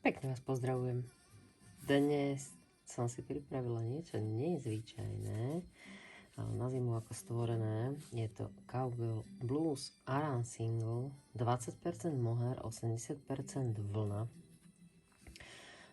Pekne vás pozdravujem. Dnes som si pripravila niečo nezvyčajné, ale na zimu ako stvorené. Je to Cowgirl Blues Aran Single, 20% mohair, 80% vlna.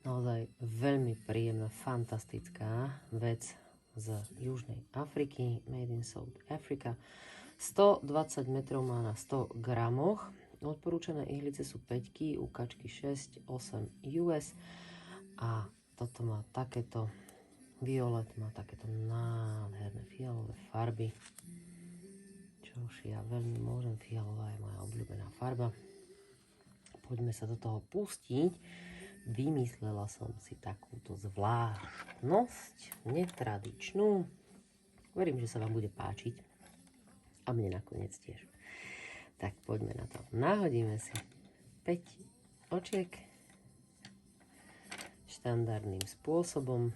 Naozaj veľmi príjemná, fantastická vec z Južnej Afriky, made in South Africa. 120 metrov má na 100 gramoch. Odporúčané ihlice sú 5, ukačky 6, 8 US a toto má takéto violet, má takéto nádherné fialové farby, čož ja veľmi môžem, fialová je moja obľúbená farba. Poďme sa do toho pustiť. Vymyslela som si takúto zvláštnosť, netradičnú. Verím, že sa vám bude páčiť a mne nakoniec tiež. Tak poďme na to. Nahodíme si 5 očiek štandardným spôsobom.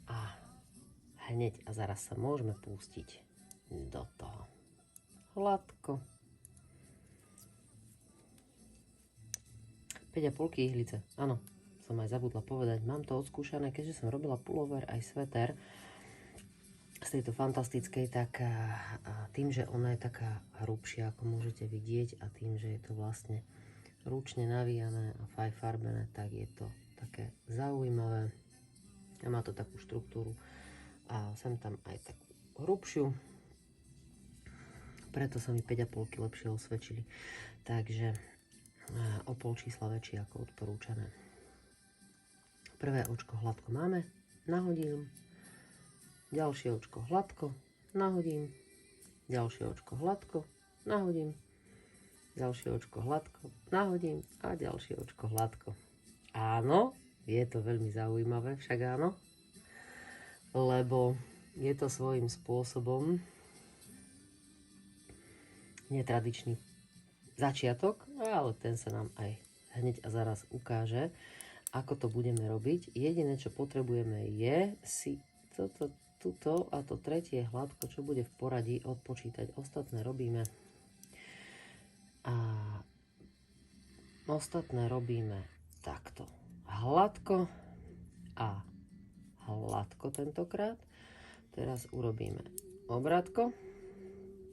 A hneď a zaraz sa môžeme pustiť do toho. Hladko. 5,5 ihlice. Áno, som aj zabudla povedať. Mám to odskúšané, keďže som robila pullover aj sveter z tejto fantastickej, tak tým, že ona je taká hrubšia, ako môžete vidieť, a tým, že je to vlastne ručne navíjané a fajfarbené, tak je to také zaujímavé. A má to takú štruktúru a sem tam aj takú hrubšiu. Preto sa mi 5,5 lepšie osvedčili. Takže o pol čísla väčšie ako odporúčané. Prvé očko hladko máme, nahodím. Ďalšie očko hladko, nahodím. Ďalšie očko hladko, nahodím. Ďalšie očko hladko, nahodím. A ďalšie očko hladko. Áno, je to veľmi zaujímavé, však áno. Lebo je to svojím spôsobom netradičný začiatok, ale ten sa nám aj hneď a zaraz ukáže, ako to budeme robiť. Jediné, čo potrebujeme, je si tuto a to tretie hladko, čo bude v poradí, odpočítať. Ostatné robíme takto. Hladko a hladko tentokrát. Teraz urobíme obrátko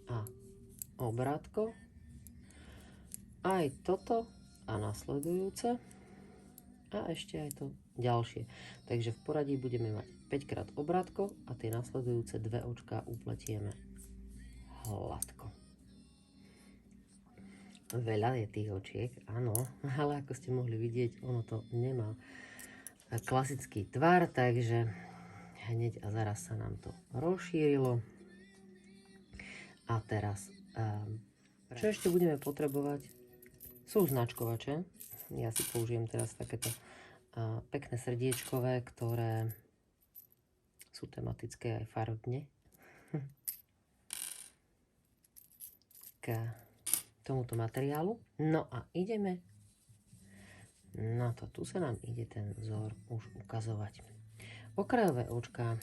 a obrátko. Aj toto a nasledujúce. A ešte aj to ďalšie. Takže v poradí budeme mať 5 krát obrátko a tie nasledujúce 2 očká upletieme hladko. Veľa je tých očiek, áno, ale ako ste mohli vidieť, ono to nemá klasický tvar, takže hneď a zaraz sa nám to rozšírilo. A teraz, čo ešte budeme potrebovať, sú značkovače. Ja si použijem teraz takéto pekné srdiečkové, ktoré sú tematické aj farbne. K tomuto materiálu. No a ideme na to. Tu sa nám ide ten vzor už ukazovať. Okrajové očká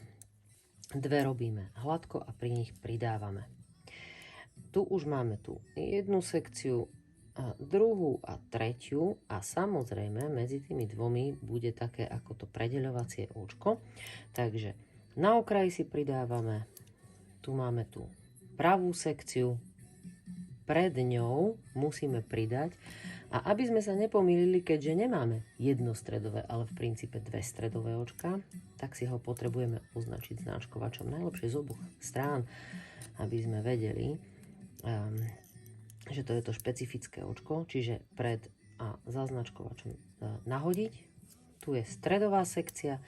2 robíme hladko a pri nich pridávame. Tu už máme tu jednu sekciu, a druhú a tretiu a samozrejme medzi tými dvomi bude také ako to predeľovacie očko. Takže na okraji si pridávame, tu máme tú pravú sekciu, pred ňou musíme pridať, a aby sme sa nepomýlili, keďže nemáme jedno stredové, ale v princípe 2 stredové očka, tak si ho potrebujeme označiť značkovačom, najlepšie z oboch strán, aby sme vedeli, že to je to špecifické očko, čiže pred a za značkovačom nahodiť. Tu je stredová sekcia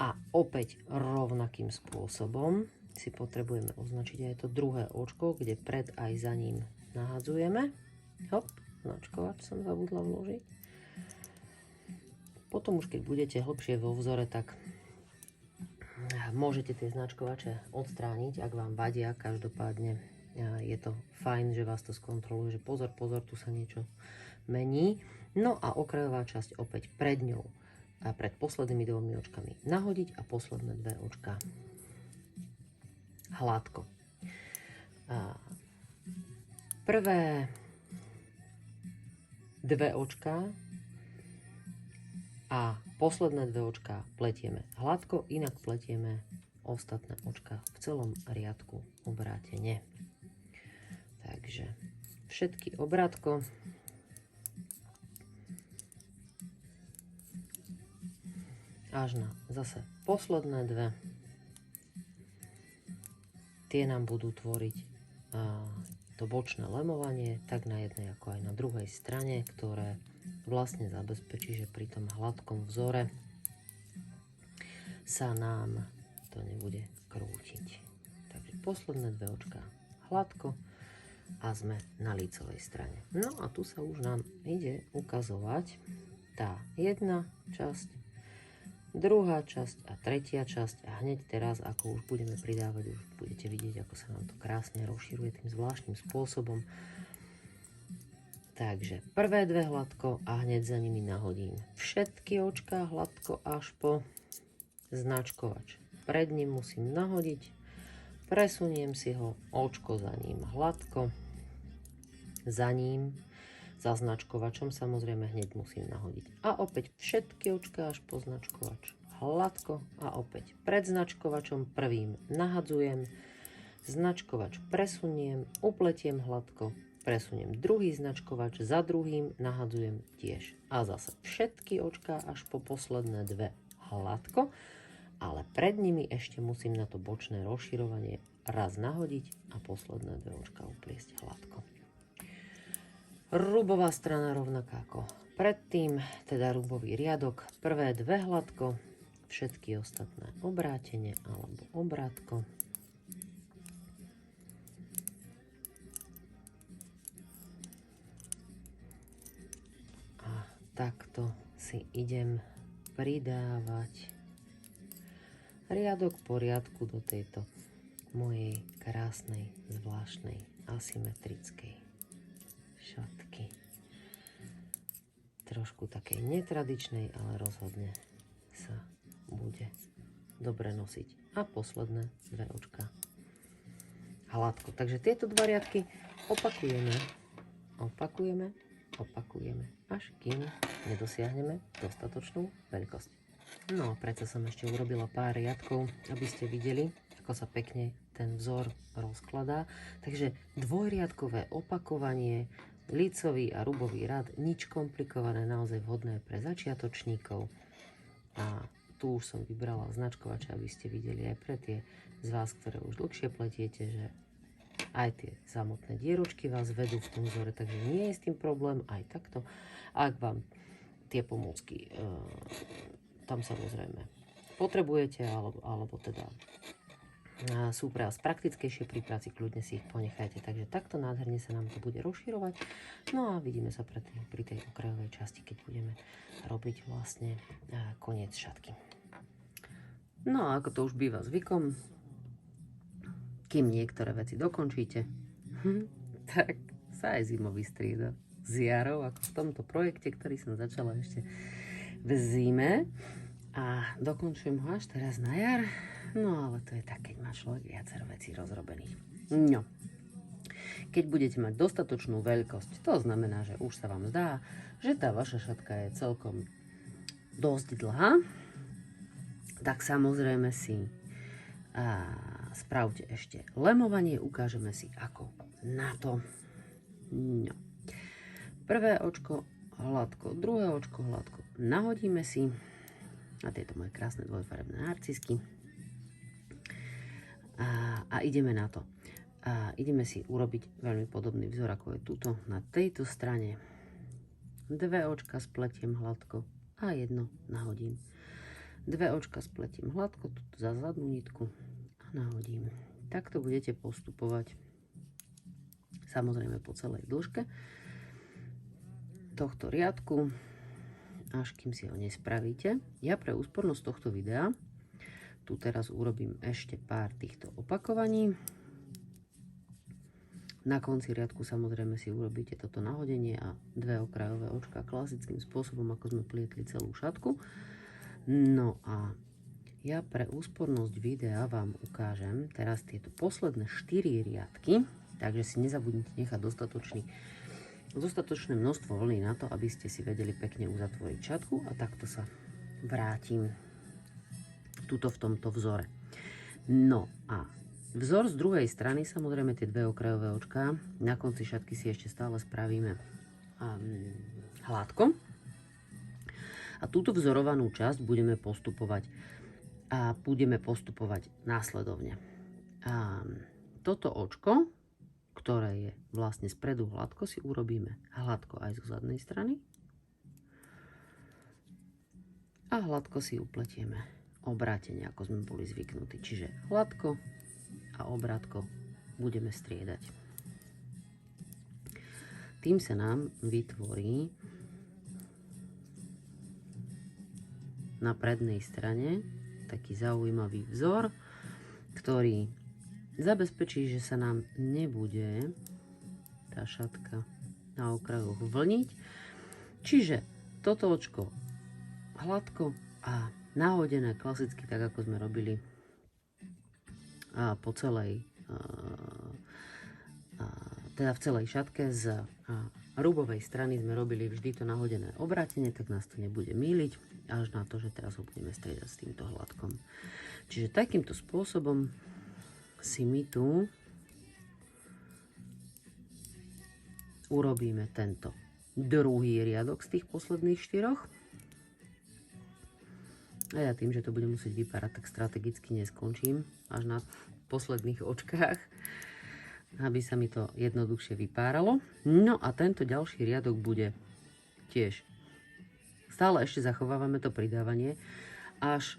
a opäť rovnakým spôsobom si potrebujeme označiť aj to druhé očko, kde pred aj za ním nahadzujeme. Hop, značkovač som zabudla vložiť. Potom už keď budete hlbšie vo vzore, tak môžete tie značkovače odstrániť, ak vám vadia. Každopádne je to fajn, že vás to skontroluje, že pozor, tu sa niečo mení. No a okrajová časť opäť pred ňou a pred poslednými 2 očkami nahodiť a posledné 2 očka hladko. Prvé 2 očká a posledné 2 očká pletieme hladko, inak pletieme ostatné očká v celom riadku obrátene. Takže všetky obrátko až na zase posledné 2. Tie nám budú tvoriť to bočné lemovanie, tak na jednej ako aj na druhej strane, ktoré vlastne zabezpečí, že pri tom hladkom vzore sa nám to nebude krútiť. Takže posledné 2 očká hladko a sme na lícovej strane. No a tu sa už nám ide ukazovať tá jedna časť, druhá časť a tretia časť a hneď teraz, ako už budeme pridávať, už budete vidieť, ako sa nám to krásne rozširuje tým zvláštnym spôsobom. Takže prvé 2 hladko a hneď za nimi nahodím všetky očká hladko až po značkovač. Pred ním musím nahodiť, presuniem si ho, očko za ním hladko, za ním, za značkovačom samozrejme hneď musím nahodiť. A opäť všetky očká až po značkovač hladko a opäť pred značkovačom prvým nahadzujem, značkovač presuniem, upletiem hladko, presuniem druhý značkovač, za druhým nahadzujem tiež. A zase všetky očká až po posledné 2 hladko, ale pred nimi ešte musím na to bočné rozširovanie raz nahodiť a posledné 2 očká upliesť hladko. Rubová strana rovnaká ako predtým, teda rubový riadok, prvé 2 hladko, všetky ostatné obrátenie alebo obrátko. A takto si idem pridávať riadok po riadku do tejto mojej krásnej, zvláštnej, asymetrickej šatky. Trošku takej netradičnej, ale rozhodne sa bude dobre nosiť. A posledné 2 očká hladko. Takže tieto 2 riadky opakujeme, až kým nedosiahneme dostatočnú veľkosť. No a preto som ešte urobila pár riadkov, aby ste videli, ako sa pekne ten vzor rozkladá. Takže dvojriadkové opakovanie, lícový a rubový rad, nič komplikované, naozaj vhodné pre začiatočníkov. A tu už som vybrala značkovače, aby ste videli aj pre tie z vás, ktoré už dlhšie pletiete, že aj tie samotné dieročky vás vedú v tom vzore, takže nie je s tým problém aj takto. Ak vám tie pomôcky tam samozrejme potrebujete, alebo teda sú pre vás praktickejšie pri práci, kľudne si ich ponechajte. Takže takto nádherne sa nám to bude rozširovať. No a vidíme sa pri tej okrajovej časti, keď budeme robiť vlastne koniec šatky. No a ako to už býva zvykom, kým niektoré veci dokončíte, tak sa aj zima vystrieda s jarou, ako v tomto projekte, ktorý som začala ešte v zime. A dokončujem ho až teraz na jar. No ale to je tak, keď má človek viacero vecí rozrobených. No, keď budete mať dostatočnú veľkosť, to znamená, že už sa vám zdá, že tá vaša šatka je celkom dosť dlhá, tak samozrejme si spravte ešte lemovanie, ukážeme si ako na to. No. Prvé očko hladko, druhé očko hladko, nahodíme si na tieto moje krásne dvojfarebné narcisky a ideme na to. Ideme si urobiť veľmi podobný vzor, ako je tuto na tejto strane. 2 očka spletiem hladko a 1 nahodím. 2 očka spletiem hladko tuto za zadnú nitku a nahodím. Takto budete postupovať samozrejme po celej dĺžke tohto riadku, až kým si ho nespravíte. Ja pre úspornosť tohto videa tu teraz urobím ešte pár týchto opakovaní. Na konci riadku samozrejme si urobíte toto nahodenie a 2 okrajové očka klasickým spôsobom, ako sme plietli celú šatku. No a ja pre úspornosť videa vám ukážem teraz tieto posledné 4 riadky, takže si nezabudnite nechať dostatočný dostatočné množstvo vlny na to, aby ste si vedeli pekne uzatvoriť šatku a takto sa vrátim tuto v tomto vzore. No a vzor z druhej strany, samozrejme tie dve okrajové očká, na konci šatky si ešte stále spravíme hladko. A túto vzorovanú časť budeme postupovať následovne. Toto očko, ktoré je vlastne spredu hladko, si urobíme hladko aj zo zadnej strany. A hladko si upletieme obrátenie, ako sme boli zvyknutí. Čiže hladko a obrátko budeme striedať. Tým sa nám vytvorí na prednej strane taký zaujímavý vzor, ktorý zabezpečí, že sa nám nebude tá šatka na okrajoch vlniť. Čiže toto očko hladko a nahodené klasicky, tak ako sme robili po celej, teda v celej šatke z rubovej strany sme robili vždy to nahodené obrátenie, tak nás to nebude mýliť, až na to, že teraz ho budeme striedať s týmto hladkom. Čiže takýmto spôsobom si my tu urobíme tento druhý riadok z tých posledných 4. A ja tým, že to budem musieť vypárať, tak strategicky neskončím až na posledných očkách, aby sa mi to jednoduchšie vypáralo. No a tento ďalší riadok bude tiež. Stále ešte zachovávame to pridávanie, až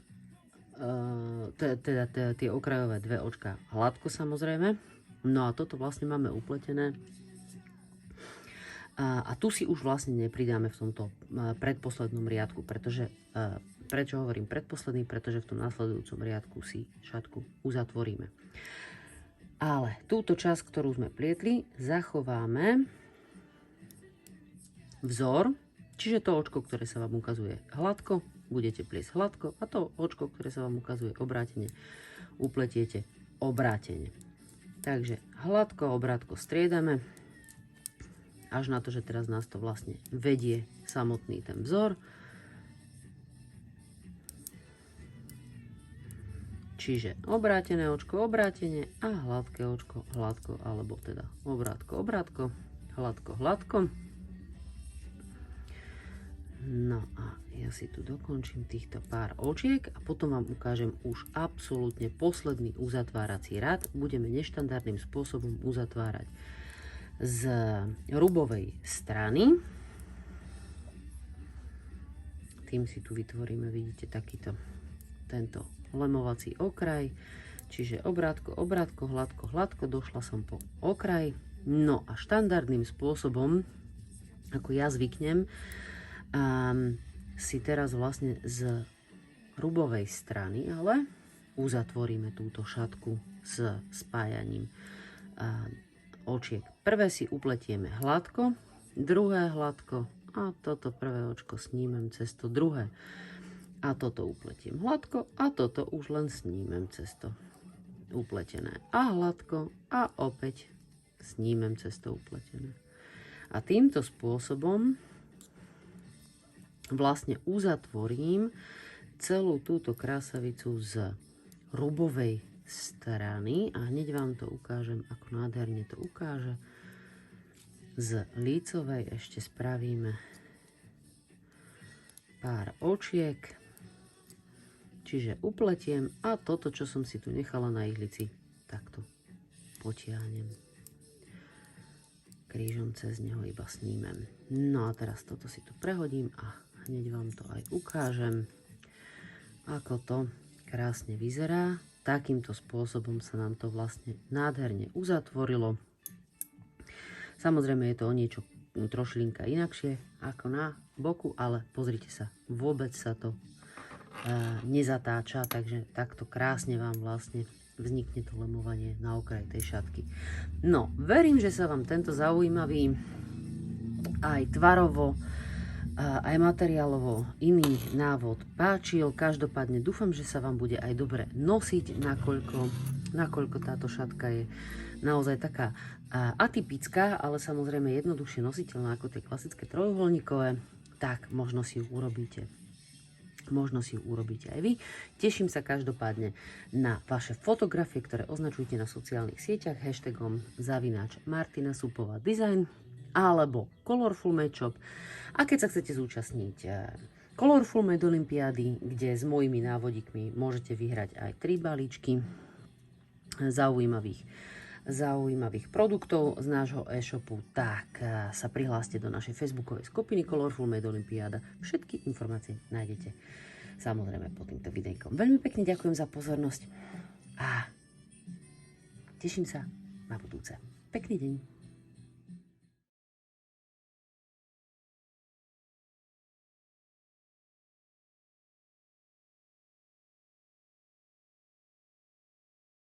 teda tie okrajové dve očká hladko samozrejme. No a toto vlastne máme upletené. A tu si už vlastne nepridáme v tomto predposlednom riadku, pretože prečo hovorím predposledný? Pretože v tom následujúcom riadku si šatku uzatvoríme. Ale túto časť, ktorú sme plietli, zachováme vzor, čiže to očko, ktoré sa vám ukazuje hladko, budete pliesť hladko a to očko, ktoré sa vám ukazuje obrátene, upletiete obrátene. Takže hladko, obrátko striedame, až na to, že teraz nás to vlastne vedie samotný ten vzor. Čiže obrátené očko, obrátenie a hladké očko, hladko, alebo teda obrátko, obrátko, hladko, hladko. No a ja si tu dokončím týchto pár očiek a potom vám ukážem už absolútne posledný uzatvárací rad. Budeme neštandardným spôsobom uzatvárať z rubovej strany. Tým si tu vytvoríme, vidíte, tento lemovací okraj, čiže obrátko, obrátko, hladko, hladko, došla som po okraj. No a štandardným spôsobom, ako ja zvyknem, si teraz vlastne z rubovej strany, ale uzatvoríme túto šatku s spájaním očiek. Prvé si upletieme hladko, druhé hladko a toto prvé očko snímem cez to druhé. A toto upletiem hladko a toto už len snímem cez to upletené. A hladko a opäť snímem cez to upletené. A týmto spôsobom vlastne uzatvorím celú túto krásavicu z rubovej strany a hneď vám to ukážem, ako nádherne to ukáže. Z lícovej ešte spravíme pár očiek. Čiže upletiem a toto, čo som si tu nechala na ihlici, takto potiahnem. Krížom cez neho iba snímem. No a teraz toto si tu prehodím a hneď vám to aj ukážem, ako to krásne vyzerá. Takýmto spôsobom sa nám to vlastne nádherne uzatvorilo. Samozrejme je to o niečo trošlinka inakšie ako na boku, ale pozrite sa, vôbec sa to nezatáča, takže takto krásne vám vlastne vznikne to lemovanie na okraji tej šatky. No, verím, že sa vám tento zaujímavý aj tvarovo, aj materiálovo iný návod páčil. Každopádne dúfam, že sa vám bude aj dobre nosiť, nakoľko nakoľko táto šatka je naozaj taká atypická, ale samozrejme jednoduchšie nositeľná ako tie klasické trojuholníkové, tak možno si ju urobíte. Možno si ju urobíte aj vy. Teším sa každopádne na vaše fotografie, ktoré označujete na sociálnych sieťach hashtagom @Martina Supová design alebo Colorful Made Shop. A keď sa chcete zúčastniť Colorful Made Olympiády, kde s mojimi návodíkmi môžete vyhrať aj 3 balíčky zaujímavých produktov z nášho e-shopu, tak sa prihláste do našej facebookovej skupiny Colorful Made Olympiáda. Všetky informácie nájdete samozrejme pod týmto videjkom. Veľmi pekne ďakujem za pozornosť a teším sa na budúce. Pekný deň.